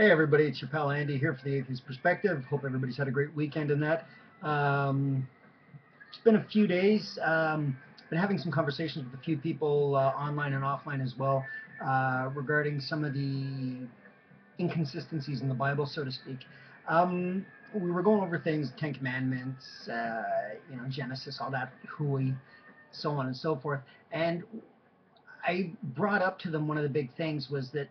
Hey everybody, it's your pal Andy here for the Atheist Perspective. Hope everybody's had a great weekend in that. It's been a few days. Been having some conversations with a few people online and offline as well regarding some of the inconsistencies in the Bible, so to speak. We were going over things, Ten Commandments, Genesis, all that hooey, so on and so forth. And I brought up to them one of the big things was that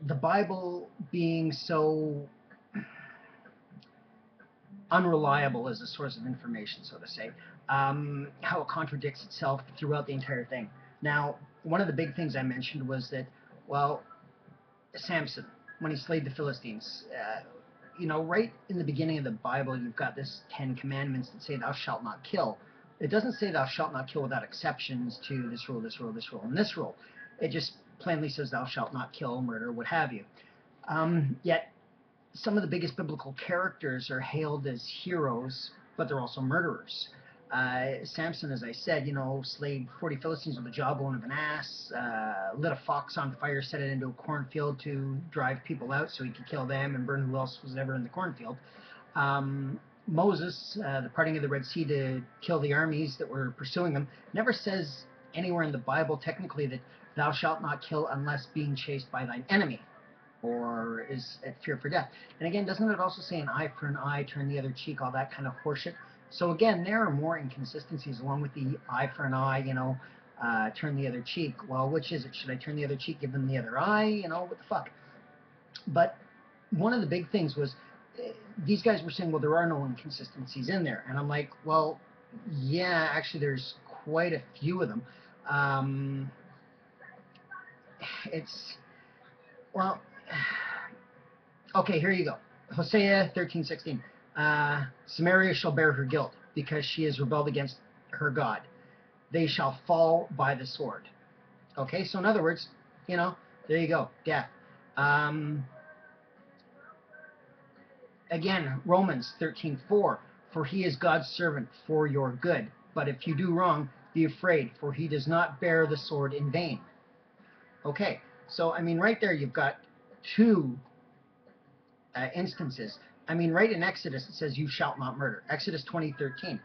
the Bible being so unreliable as a source of information, so to say, how it contradicts itself throughout the entire thing. Now, one of the big things I mentioned was that, well, Samson, when he slayed the Philistines, right in the beginning of the Bible, you've got this 10 commandments that say, thou shalt not kill. It doesn't say thou shalt not kill without exceptions to this rule, this rule, this rule, and this rule. It just plainly says thou shalt not kill, murder, what have you. Yet some of the biggest biblical characters are hailed as heroes, but they're also murderers. Samson, as I said, slayed 40 Philistines with the jawbone of an ass, lit a fox on fire, set it into a cornfield to drive people out so he could kill them and burn who else was ever in the cornfield. Moses, the parting of the Red Sea to kill the armies that were pursuing him, never says anywhere in the Bible technically that thou shalt not kill unless being chased by thine enemy, or is at fear for death. And again, doesn't it also say an eye for an eye, turn the other cheek, all that kind of horseshit? So again, there are more inconsistencies along with the eye for an eye, turn the other cheek. Well, which is it? Should I turn the other cheek, give them the other eye? What the fuck? But one of the big things was these guys were saying, well, there are no inconsistencies in there. And I'm like, well, yeah, actually, there's quite a few of them. Well, okay, here you go. Hosea 13:16. Samaria shall bear her guilt because she has rebelled against her God. They shall fall by the sword. Okay, so in other words, there you go, death. Again, Romans 13:4. For he is God's servant for your good. But if you do wrong, be afraid, for he does not bear the sword in vain. Okay, so right there you've got two instances. Right in Exodus it says you shalt not murder. Exodus 20:13.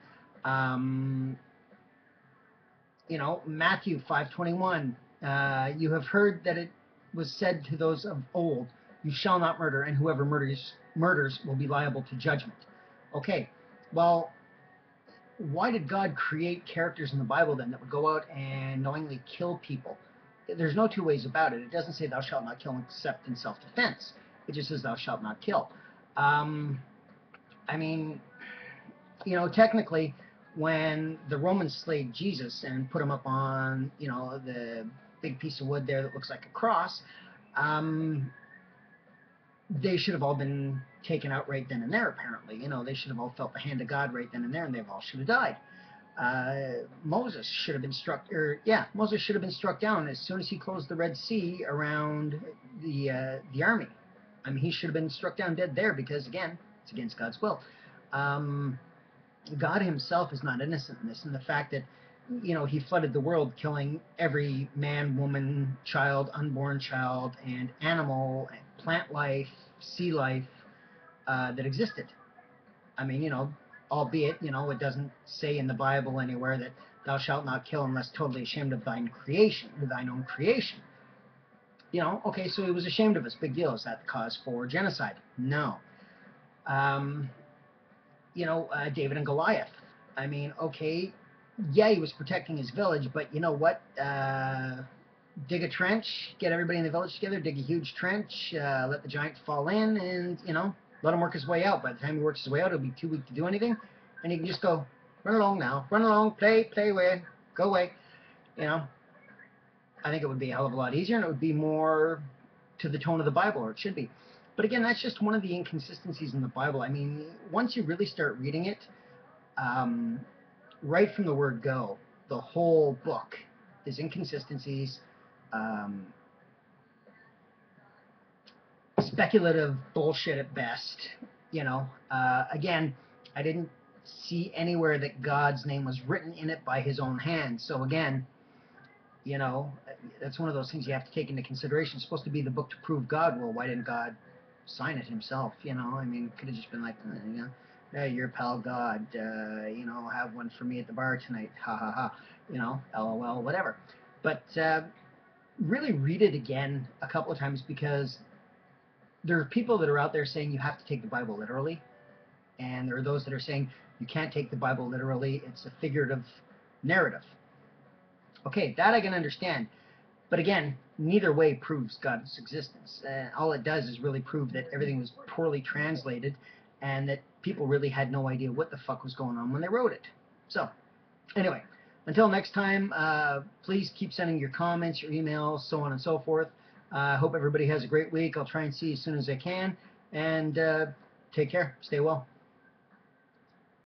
Matthew 5:21. You have heard that it was said to those of old, you shall not murder, and whoever murders will be liable to judgment. Okay, well, why did God create characters in the Bible then that would go out and knowingly kill people? There's no two ways about it. It doesn't say thou shalt not kill except in self-defense. It just says thou shalt not kill. Technically, when the Romans slayed Jesus and put him up on, the big piece of wood there that looks like a cross, they should have all been taken out right then and there, apparently. They should have all felt the hand of God right then and there, and they all should have died. Moses should have been struck down as soon as he closed the Red Sea around the army. He should have been struck down dead there because, again, it's against God's will. God himself is not innocent in this, and the fact that he flooded the world, killing every man, woman, child, unborn child, and animal, plant life, sea life that existed. Albeit, it doesn't say in the Bible anywhere that thou shalt not kill unless totally ashamed of thine creation, or thine own creation. Okay, so he was ashamed of us. Big deal. Is that the cause for genocide? No. David and Goliath. Okay, yeah, he was protecting his village, but you know what? Dig a trench, get everybody in the village together, dig a huge trench, let the giant fall in, and, let him work his way out. By the time he works his way out, it'll be too weak to do anything, and he can just go, run along now, run along, play away, go away. I think it would be a hell of a lot easier, and it would be more to the tone of the Bible, or it should be. But again, that's just one of the inconsistencies in the Bible. Once you really start reading it, right from the word go, the whole book is inconsistencies, speculative bullshit at best. Again, I didn't see anywhere that God's name was written in it by his own hand. So again, that's one of those things you have to take into consideration. It's supposed to be the book to prove God. Well, why didn't God sign it himself, you know. I mean, could have just been like, you know, hey, your pal God, you know, have one for me at the bar tonight, ha ha ha, you know, lol, whatever. But really read it again a couple of times, because there are people that are out there saying you have to take the Bible literally, and there are those that are saying you can't take the Bible literally, it's a figurative narrative. Okay, that I can understand. But again, neither way proves God's existence. All it does is really prove that everything was poorly translated and that people really had no idea what the fuck was going on when they wrote it. So, anyway, until next time, please keep sending your comments, your emails, so on and so forth. I hope everybody has a great week. I'll try and see you as soon as I can. And take care. Stay well.